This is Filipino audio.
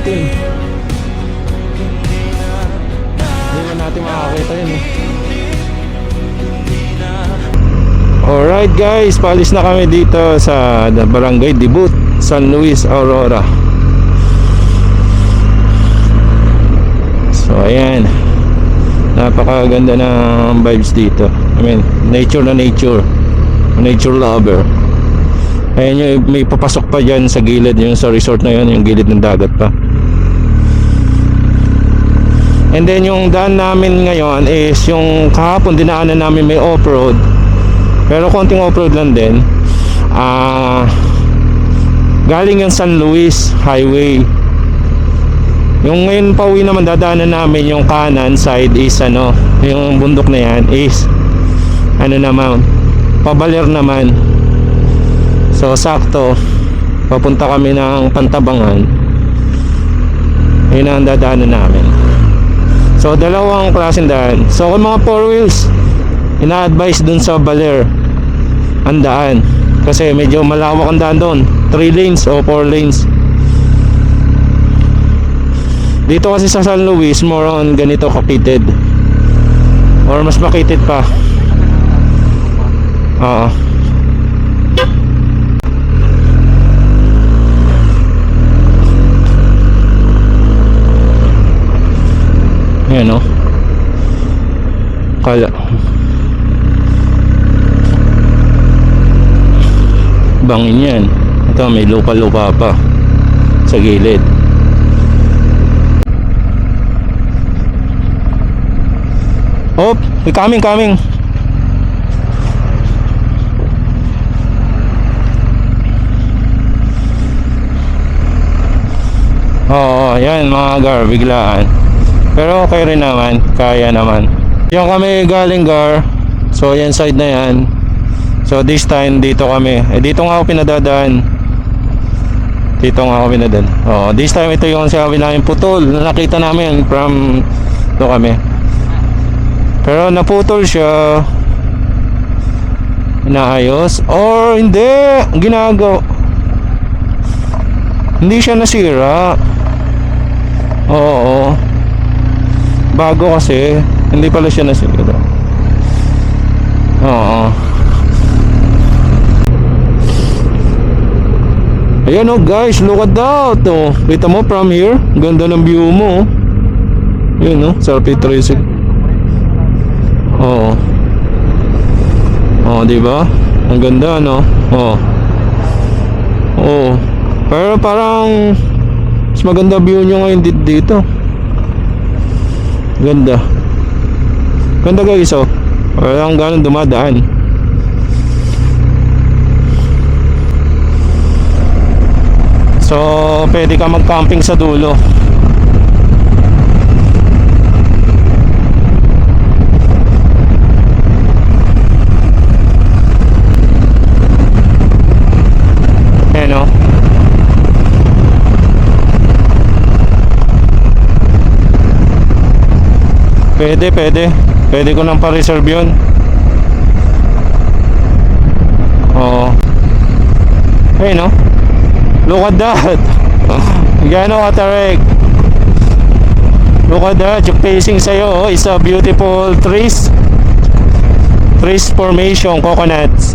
15. Hindi na natin makakita yun eh. Alright guys, paalis na kami dito sa Barangay Dibut, San Luis, Aurora. So ayan, napakaganda ng vibes dito. I mean, nature na nature, nature lover. Ayan yung may papasok pa dyan sa gilid, yung sa resort na yun, yung gilid ng dagat pa. And then yung daan namin ngayon is yung kahapon dinaanan namin, may off-road. Pero konting off-road lang din. Galing yung San Luis Highway. Yung ngayon pauwi naman dadaanan namin yung kanan side is ano, yung bundok na yan is ano naman, pabaler naman. So sakto, papunta kami ng Pantabangan. Yun ang dadaanan namin. So dalawang klaseng daan. So kung mga 4 wheels, ina-advise dun sa baler ang daan, kasi medyo malawak ang daan doon, 3 lanes o 4 lanes. Dito kasi sa San Luis more on ganito kakitid, or mas makitid pa. Oo. Yan o, kala bangin yan. Ito may lupa-lupa pa sa gilid. Oh, coming. Oo, yan mga gar, biglaan. Pero okay rin naman, kaya naman. Yan kami galing gar. So yan side na yan. So this time dito kami. Dito nga ako pinadadaan. Oh, this time ito yung sabi namin putol. Nakita namin from to kami. Pero naputol siya. Inaayos or hindi, ginagawa. Hindi siya nasira. Oo. Bago kasi, hindi pala siya nasira. Oo. Ayan o guys, look at that oh. Kita mo from here, ganda ng view mo oh. Yun oh, Selfie 360. Oo. Oh, diba? Ang ganda no? Oh. Oh. Pero parang mas maganda view nyo ngayon dito. Ganda. Ganda guys oh. Walang ganun dumadaan. So, pwede ka mag-camping sa dulo. Ayan o. Pwede. Pwede ko nang pa-reserve yun. Oo. Ayan o. Look at that. Gano katarek. Look at that. Yung facing sa'yo is a beautiful trees formation, coconuts.